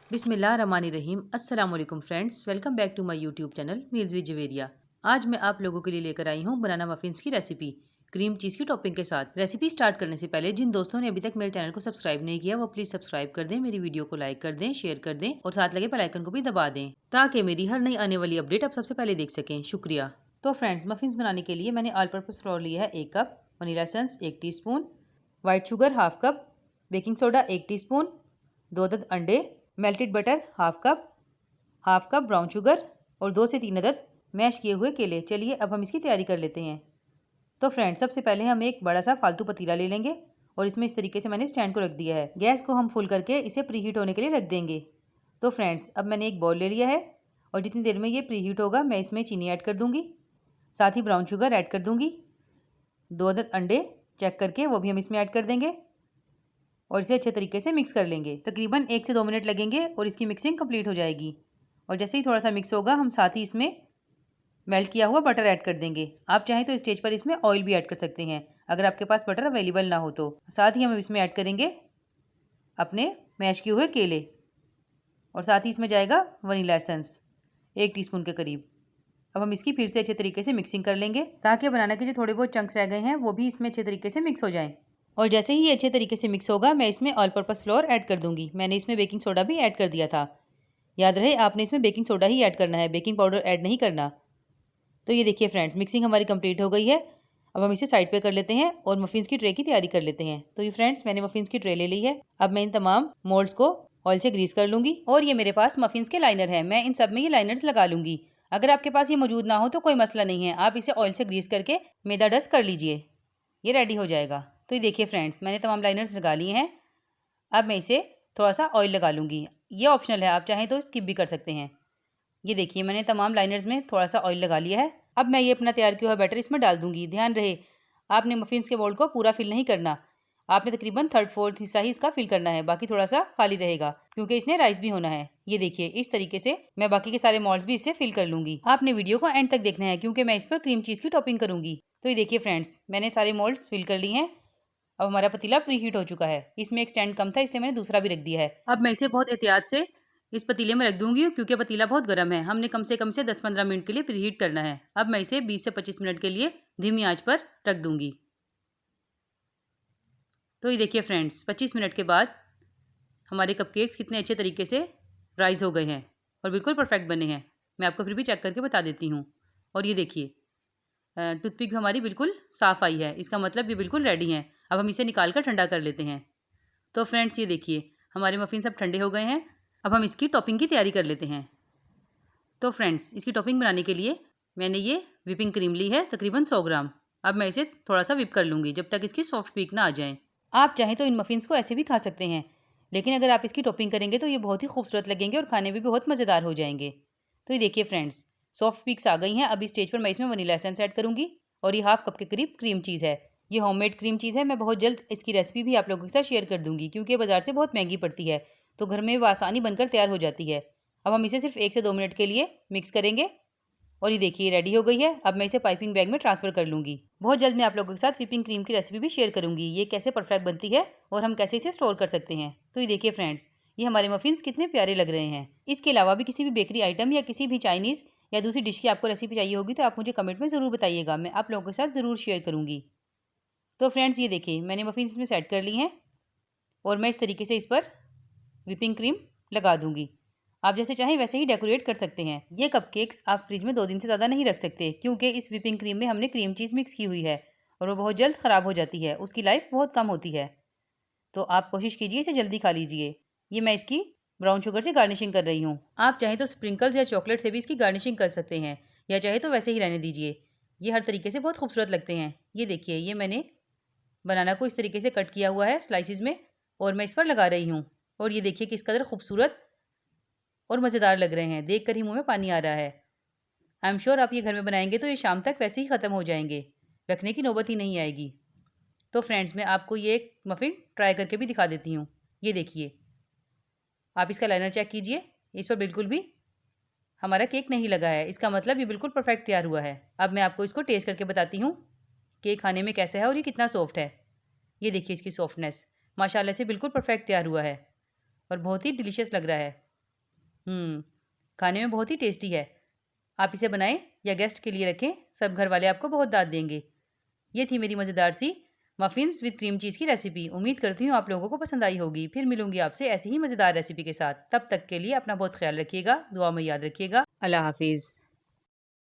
बिस्मिल्लाहिर्रहमानिर्रहीम। अस्सलाम वालेकुम friends, welcome back to my YouTube channel meals with Javeria. आज मैं आप लोगों के लिए लेकर आई हूँ बनाना मफिन्स की रेसिपी क्रीम चीज़ की टॉपिंग के साथ। रेसिपी स्टार्ट करने से पहले जिन दोस्तों ने अभी तक मेरे चैनल को सब्सक्राइब नहीं किया वो प्लीज़ सब्सक्राइब कर दें, मेरी वीडियो को लाइक कर दें, शेयर कर दें और साथ लगे बेल आइकन को भी दबा दें ताकि मेरी हर नई आने वाली अपडेट आप सबसे पहले देख सकें। शुक्रिया। तो फ्रेंड्स, मफिन्स बनाने के लिए मैंने ऑल पर्पज़ फ्लोर लिया है 1 cup, vanilla essence 1 teaspoon, white sugar half cup, baking soda 1 teaspoon, 2 अदद अंडे, melted butter half cup brown sugar और 2 से 3 अदद मैश किए हुए केले। चलिए अब हम इसकी तैयारी कर लेते हैं। तो फ्रेंड्स, सबसे पहले हम एक बड़ा सा फालतू पतीला ले लेंगे और इसमें इस तरीके से मैंने स्टैंड को रख दिया है। गैस को हम फुल करके इसे प्रीहीट होने के लिए रख देंगे। तो फ्रेंड्स, अब मैंने एक बाउल ले लिया है और जितनी देर में ये प्रीहीट होगा मैं इसमें चीनी ऐड कर दूंगी, साथ ही ब्राउन शुगर ऐड कर दूंगी, 2 अदद अंडे चेक करके वो भी हम इसमें ऐड कर देंगे और इसे अच्छे तरीके से मिक्स कर लेंगे। तकरीबन 1 से 2 मिनट लगेंगे और इसकी मिक्सिंग कंप्लीट हो जाएगी। और जैसे ही थोड़ा सा मिक्स होगा हम साथ ही इसमें मेल्ट किया हुआ बटर ऐड कर देंगे। आप चाहें तो स्टेज पर इसमें ऑयल भी ऐड कर सकते हैं अगर आपके पास बटर अवेलेबल ना हो तो। साथ ही हम इसमें ऐड करेंगे अपने मैश किए हुए केले और साथ ही इसमें जाएगा वनीला एसेंस 1 टीस्पून के करीब। अब हम इसकी फिर से अच्छे तरीके से मिक्सिंग कर लेंगे ताकि बनाना के जो थोड़े बहुत चंक्स रह गए हैं वो भी इसमें अच्छे तरीके से मिक्स हो जाएं। और जैसे ही ये अच्छे तरीके से मिक्स होगा मैं इसमें ऑल पर्पस फ्लोर ऐड कर दूंगी। मैंने इसमें बेकिंग सोडा भी ऐड कर दिया था। याद रहे आपने इसमें बेकिंग सोडा ही ऐड करना है, बेकिंग पाउडर ऐड नहीं करना। तो ये देखिए फ्रेंड्स, मिक्सिंग हमारी कंप्लीट हो गई है। अब हम इसे साइड पे कर लेते हैं और मफिन्स की ट्रे की तैयारी कर लेते हैं। तो ये फ्रेंड्स, मैंने मफिन्स की ट्रे ले ली है। अब मैं इन तमाम मोल्ड्स को ऑयल से ग्रीस कर लूँगी और ये मेरे पास मफिन्स के लाइनर है, मैं इन सब में ये लाइनर्स लगा लूँगी। अगर आपके पास ये मौजूद ना हो तो कोई मसला नहीं है, आप इसे ऑयल से ग्रीस करके मैदा डस्ट कर लीजिए, ये रेडी हो जाएगा। तो ये देखिए फ्रेंड्स, मैंने तमाम लाइनर्स लगा लिए हैं। अब मैं इसे थोड़ा सा ऑयल लगा लूँगी, ये ऑप्शनल है, आप चाहें तो स्किप भी कर सकते हैं। ये देखिए मैंने तमाम लाइनर्स में थोड़ा सा ऑयल लगा लिया है। अब मैं ये अपना तैयार किया हुआ बैटर इसमें डाल दूंगी। ध्यान रहे आपने मफिन्स के मोल्ड को पूरा फिल नहीं करना, आपने तकरीबन 3/4 हिस्सा ही इसका फिल करना है, बाकी थोड़ा सा खाली रहेगा क्योंकि इसने राइस भी होना है। ये देखिए इस तरीके से मैं बाकी के सारे मोल्ड्स भी इससे फिल कर लूँगी। आपने वीडियो को एंड तक देखना है क्योंकि मैं इस पर क्रीम चीज़ की टॉपिंग करूँगी। तो ये देखिए फ्रेंड्स, मैंने सारे मोल्ड्स फिल कर लिए हैं। अब हमारा पतीला प्री हीट हो चुका है। इसमें एक स्टैंड कम था इसलिए मैंने दूसरा भी रख दिया है। अब मैं इसे बहुत एहतियात से इस पतीले में रख दूंगी क्योंकि पतीला बहुत गर्म है। हमने कम से 10-15 मिनट के लिए प्रीहीट करना है। अब मैं इसे 20 से 25 मिनट के लिए धीमी आंच पर रख दूंगी। तो ये देखिए फ्रेंड्स, 25 मिनट के बाद हमारे कपकेक्स कितने अच्छे तरीके से राइज हो गए हैं और बिल्कुल परफेक्ट बने हैं। मैं आपको फिर भी चेक करके बता देती हूँ। और ये देखिए टूथपिक भी हमारी बिल्कुल साफ़ आई है, इसका मतलब ये बिल्कुल रेडी हैं। अब हम इसे निकाल कर ठंडा कर लेते हैं। तो फ्रेंड्स, ये देखिए हमारे मफ़िन सब ठंडे हो गए हैं। अब हम इसकी टॉपिंग की तैयारी कर लेते हैं। तो फ्रेंड्स, इसकी टॉपिंग बनाने के लिए मैंने ये विपिंग क्रीम ली है तकरीबन 100 ग्राम। अब मैं इसे थोड़ा सा विप कर लूँगी जब तक इसकी सॉफ्ट पीक ना आ जाए। आप चाहें तो इन मफ़िन्स को ऐसे भी खा सकते हैं, लेकिन अगर आप इसकी टॉपिंग करेंगे तो ये बहुत ही खूबसूरत लगेंगे और खाने में भी बहुत मज़ेदार हो जाएंगे। तो ये देखिए फ्रेंड्स, सॉफ्ट पीक्स आ गई हैं। अब इस स्टेज पर मैं इसमें वनीला एसेंस ऐड करूँगी और ये हाफ कप के करीब क्रीम चीज़ है। ये होममेड क्रीम चीज़ है। मैं बहुत जल्द इसकी रेसिपी भी आप लोगों के साथ शेयर कर दूँगी क्योंकि बाज़ार से बहुत महंगी पड़ती है, तो घर में आसानी बनकर तैयार हो जाती है। अब हम इसे सिर्फ 1 से 2 मिनट के लिए मिक्स करेंगे और ये देखिए रेडी हो गई है। अब मैं इसे पाइपिंग बैग में ट्रांसफ़र कर लूँगी। बहुत जल्द मैं आप लोगों के साथ व्हिपिंग क्रीम की रेसिपी भी शेयर करूँगी, ये कैसे परफेक्ट बनती है और हम कैसे इसे स्टोर कर सकते हैं। तो ये देखिए फ्रेंड्स, ये हमारे मफ़िन्स कितने प्यारे लग रहे हैं। इसके अलावा भी किसी भी बेकरी आइटम या किसी भी चाइनीज़ या दूसरी डिश की आपको रेसिपी चाहिए होगी तो आप मुझे कमेंट में ज़रूर बताइएगा, मैं आप लोगों के साथ ज़रूर शेयर करूँगी। तो फ्रेंड्स, ये देखिए मैंने मफ़िन्स इसमें सेट कर ली हैं और मैं इस तरीके से इस पर व्हिपिंग क्रीम लगा दूँगी। आप जैसे चाहें वैसे ही डेकोरेट कर सकते हैं। ये कपकेक्स आप फ्रिज में 2 दिन से ज़्यादा नहीं रख सकते क्योंकि इस व्हिपिंग क्रीम में हमने क्रीम चीज़ मिक्स की हुई है और वो बहुत जल्द ख़राब हो जाती है, उसकी लाइफ बहुत कम होती है। तो आप कोशिश कीजिए इसे जल्दी खा लीजिए। ये मैं इसकी ब्राउन शुगर से गार्निशिंग कर रही हूँ। आप चाहें तो स्प्रिंकल्स या चॉकलेट से भी इसकी गार्निशिंग कर सकते हैं या चाहे तो वैसे ही रहने दीजिए। ये हर तरीके से बहुत खूबसूरत लगते हैं। ये देखिए, ये मैंने बनाना को इस तरीके से कट किया हुआ है स्लाइसिस में और मैं इस पर लगा रही हूँ। और ये देखिए किस कदर खूबसूरत और मज़ेदार लग रहे हैं, देख कर ही मुँह में पानी आ रहा है। आई एम श्योर आप ये घर में बनाएंगे तो ये शाम तक वैसे ही ख़त्म हो जाएंगे, रखने की नौबत ही नहीं आएगी। तो फ्रेंड्स, मैं आपको ये एक मफ़िन ट्राई करके भी दिखा देती हूँ। ये देखिए, आप इसका लाइनर चेक कीजिए, इस पर बिल्कुल भी हमारा केक नहीं लगा है, इसका मतलब ये बिल्कुल परफेक्ट तैयार हुआ है। अब मैं आपको इसको टेस्ट करके बताती हूँ केक खाने में कैसा है और ये कितना सॉफ्ट है। ये देखिए इसकी सॉफ्टनेस माशाल्लाह से बिल्कुल परफेक्ट तैयार हुआ है और बहुत ही डिलीशियस लग रहा है। खाने में बहुत ही टेस्टी है। आप इसे बनाएं या गेस्ट के लिए रखें, सब घर वाले आपको बहुत दाद देंगे। ये थी मेरी मज़ेदार सी मफ़िन्स विद क्रीम चीज़ की रेसिपी। उम्मीद करती हूँ आप लोगों को पसंद आई होगी। फिर मिलूंगी आपसे ऐसी ही मज़ेदार रेसिपी के साथ। तब तक के लिए अपना बहुत ख्याल रखिएगा, दुआ में याद रखिएगा। अल्लाह हाफिज़।